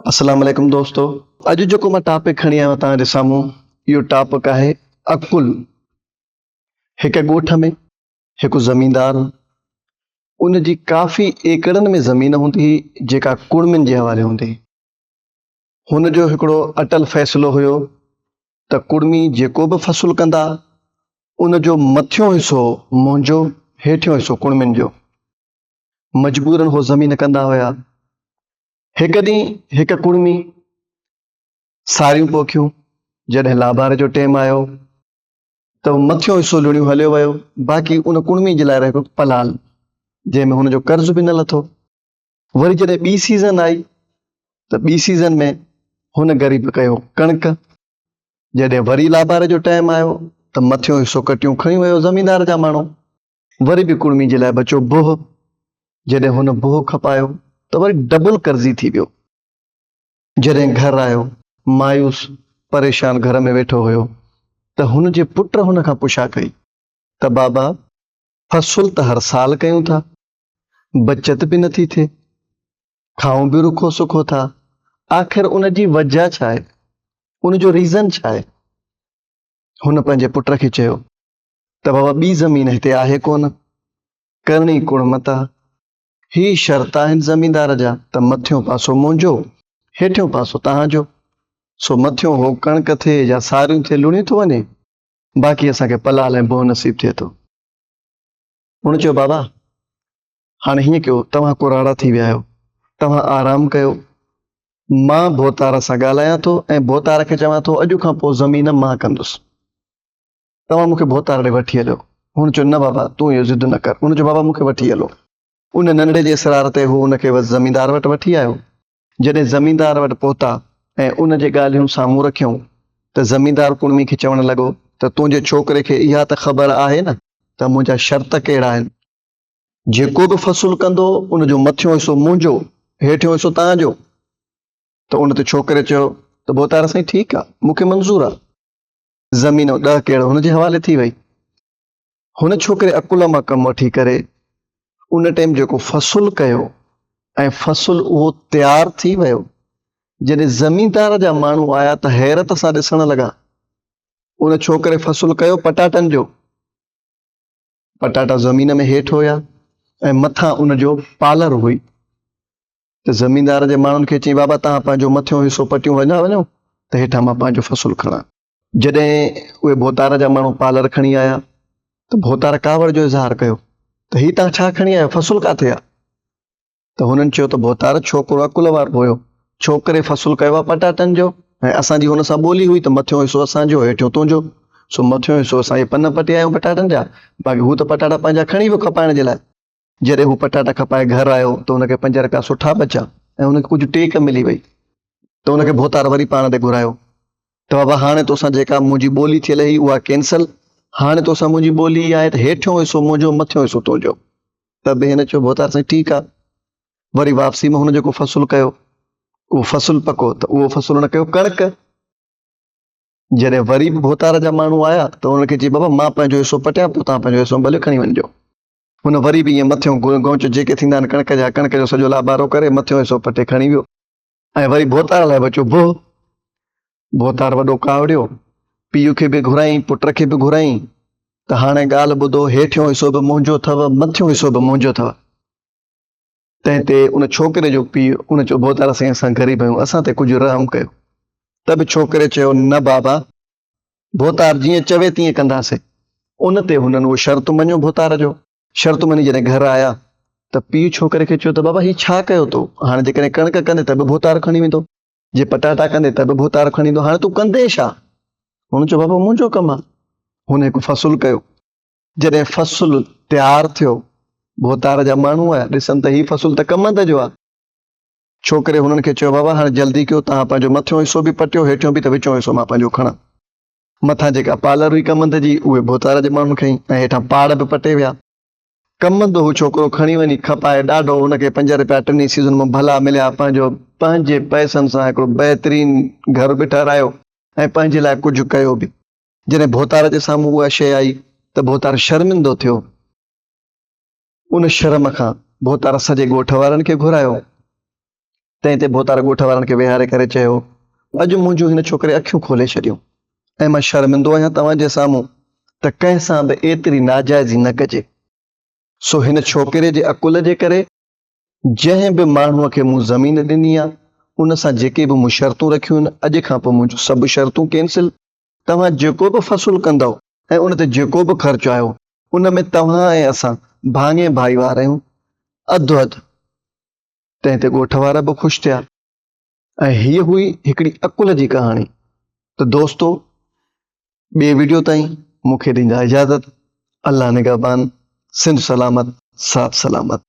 अस्सलाम वालेकुम दोस्तों। अॼु जेको मां टॉपिक खणी आयो तव्हांजे साम्हूं, इहो टॉपिक आहे अकुल। हिकु ॻोठ में हिकु ज़मींदार, उन जी काफ़ी एकड़नि में ज़मीन हूंदी हुई जेका कुड़मियुनि जे हवाले हूंदी हुई। हुन जो हिकिड़ो अटल फ़ैसिलो हुयो त कुड़मी जेको बि फ़सुलु कंदा, उन जो मथियों हिसो मुंहिंजो, हेठियों हिसो कुड़मियुनि जो। मजबूरन हो ज़मीन कंदा हुया। हिकु ॾींहुं हिकु कुड़मी सारियूं पोखियूं। जॾहिं लाबार जो टाइम आयो त मथियों हिसो लुणियो हलियो वियो, बाक़ी उन कुड़मी जे लाइ रहियो पलाल, जंहिंमें हुनजो कर्ज़ बि न लथो। वरी जॾहिं ॿी सीज़न आई त ॿी सीज़न में हुन ग़रीब कयो कणिक। जॾहिं वरी लाबार जो टाइम आयो त मथियों हिसो कटियूं खणी वियो ज़मींदार जा माण्हू। वरी बि कुड़मी जे लाइ बचो बोह। जॾहिं हुन बोह खपायो त वरी डबल कर्ज़ी थी वियो। जॾहिं घर आयो, मायूस परेशान घर में वेठो हुयो त हुन जे पुट हुन खां पुछा कई त बाबा, फ़सुलु त हर साल कयूं था, बचत बि नथी थिए, खाऊं बि रुखो सुखो था, आख़िर उन जी वजह छा आहे, उन जो रीज़न छा आहे? हुन पंहिंजे पुट खे चयो त बाबा, ॿी ज़मीन हिते आहे कोन, करणी कुड़मत आहे। ही शर्त आहिनि ज़मींदार जा त मथियों पासो मुंहिंजो, हेठियों पासो तव्हांजो। सो मथियों हो कणिक थिए या सारियूं थिए, लुणी थो वञे, बाक़ी असांखे पलाल ऐं बोह नसीब थिए थो। हुन चयो बाबा, हाणे हीअं कयो, तव्हां कुराड़ा थी विया आहियो, तव्हां आराम कयो, मां भोतार सां ॻाल्हायां थो ऐं भोतार खे चवां थो अॼु खां पोइ ज़मीन मां कंदुसि, तव्हां मूंखे भोतार ॾे वठी हलियो। हुन चयो न बाबा, तूं इहो ज़िद न कर। हुन चयो बाबा, मूंखे वठी हलो। उन नंढड़े जे इसरार ते हू हुनखे ज़मींदार वटि वठी आयो। जॾहिं ज़मींदार वटि पहुता ऐं उन जे ॻाल्हियूं साम्हूं रखियूं त ज़मींदार कुड़मी खे चवणु लॻो त तुंहिंजे छोकिरे खे इहा त ख़बर आहे न त मुंहिंजा शर्त कहिड़ा आहिनि। जेको बि फ़सुलु कंदो उनजो मथियों हिसो मुंहिंजो, हेठियों हिसो तव्हांजो। त उन ते छोकिरे चयो त भोतार साईं, ठीकु आहे, मूंखे मंज़ूर आहे। ज़मीन 10 केड़ हुनजे हवाले थी वई। हुन छोकिरे अकुल मां कमु वठी करे उन टाइम जेको फ़सुलु कयो ऐं फ़सुलु उहो तयारु थी वियो। जॾहिं ज़मींदार जा माण्हू आया त हैरत सां ॾिसण लॻा। उन छोकिरे फ़सुलु कयो पटाटनि जो, पटाटा ज़मीन में हेठि हुया ऐं मथां उनजो पालर हुई। त ज़मींदार जे माण्हुनि खे चई, बाबा तव्हां पंहिंजो मथियों हिसो पटियूं वञो त हेठां मां पंहिंजो फ़सुलु खणा। जॾहिं उहे भोतार जा माण्हू पालर खणी आया त भोतार कावड़ जो इज़हार कयो त ही तव्हां छा खणी आयो, फ़सुलु किथे आहे? त हुननि चयो त भोतार, छोकिरो अकुल वारो हुयो, छोकिरे फ़सुलु कयो आहे पटाटनि जो ऐं असांजी हुन सां ॿोली हुई त मथियों हिसो असांजो, हेठियों तुंहिंजो। सो मथियों हिसो असां इहे पन पटिया आहियूं पटाटनि जा, बाक़ी हू त पटाटा पंहिंजा खणी वियो खपाइण जे लाइ। जॾहिं हू पटाटा खपाए घर आयो त हुनखे 5 रुपया सुठा बचा ऐं हुनखे कुझु टेक मिली वई। त हुनखे भोतार वरी पाण ते घुरायो त बाबा, हाणे तोसां जेका मुंहिंजी ॿोली थियल हुई उहा कैंसल, हाणे तोसां मुंहिंजी ॿोली आहे त हेठियों हिसो मुंहिंजो, मथियों हिसो तुंहिंजो। त बि हिन चयो भोतार साईं ठीकु आहे। वरी वापसी में हुन जेको फ़सुलु कयो उहो फ़सुलु पको त उहो फ़सुलु हुन कयो कणिक। जॾहिं वरी बि भोतार जा माण्हू आया त हुनखे चई, बाबा मां पंहिंजो हिसो पटियां, पोइ तव्हां पंहिंजो हिसो भले खणी वञिजो। हुन वरी बि ईअं मथियों गौच जेके थींदा आहिनि कणिक जा, कणिक जो सॼो लाबारो करे मथियों हिसो पटे खणी वियो ऐं वरी भोतार लाइ बचो बोह। भोतार वॾो कावड़ियो, पीउ खे बि घुराई, पुट खे बि घुराई त हाणे ॻाल्हि ॿुधो, हेठियों हिसो बि मुंहिंजो अथव, मथियों हिसो बि मुंहिंजो अथव। तंहिं ते उन छोकिरे जो पीउ उन चयो, भोतार साईं असां ग़रीब आहियूं, असां ते कुझु रहम कयो। त बि छोकिरे चयो न बाबा, भोतार जीअं चवे तीअं कंदासीं। उन ते हुननि उहो शर्त मञियो भोतार जो। शर्त मञी जॾहिं घर आया त पीउ छोकिरे खे चयो त बाबा, ही छा कयो तो? हाणे जेकॾहिं कणिक कंदे त बि भोतार खणी वेंदो, जे पटाटा कंदे त बि भोतार खणी ईंदो, हाणे तूं कंदे छा? हुन चयो बाबा, मुंहिंजो कमु आहे। हुन हिकु फ़सुलु कयो। जॾहिं फ़सुलु तयारु थियो, भोतार जा माण्हू आया, ॾिसनि त ही फ़सुलु त कमंद जो आहे। छोकिरे हुननि खे चयो, बाबा हाणे जल्दी कयो, तव्हां पंहिंजो मथियों हिसो बि पटियो, हेठियों बि, त विचों हिसो मां पंहिंजो खणा। मथां जेका पालर हुई कमंद जी, उहे भोतार जे माण्हुनि खईं ऐं हेठां पाड़ बि पटे विया। कमंद हू छोकिरो खणी वञी खपाए ॾाढो, हुनखे 5 रुपया 3 सीज़न में भला मिलिया, पंहिंजे पैसनि सां हिकिड़ो बहितरीनु घर बि ठारायो ऐं पंहिंजे लाइ कुझु कयो बि। जॾहिं भोतार जे साम्हूं उहा शइ आई त भोतार शर्मिंदो थियो। उन शर्म खां भोतार सॼे ॻोठ वारनि खे घुरायो तंहिं ते भोतार ॻोठ वारनि खे विहारे करे चयो, अॼु मुंहिंजो हिन छोकिरे अखियूं खोले छॾियूं ऐं मां शर्मिंदो आहियां तव्हांजे साम्हूं त कंहिं सां बि एतिरी नाजाइज़ी न कजे। सो हिन छोकिरे जे अकुल जे करे जंहिं बि माण्हूअ खे मूं ज़मीन ॾिनी आहे उन सां जेके बि मूं शर्तूं रखियूं आहिनि, अॼु खां पोइ मुंहिंजो सभु शर्तूं कैंसिल। तव्हां जेको बि फ़सुलु कंदव ऐं उन ते जेको बि ख़र्चु आयो उन में तव्हां ऐं असां भाङे भाईवार आहियूं, अधु अधु। तंहिं ते ॻोठ वारा बि ख़ुशि थिया ऐं हीअ हुई हिकिड़ी अकुल जी कहाणी। त दोस्तो, ॿिए वीडियो ताईं मूंखे ॾींदा इजाज़त। अल्लाह निगहबान, सिंध सलामत, साथ सलामत।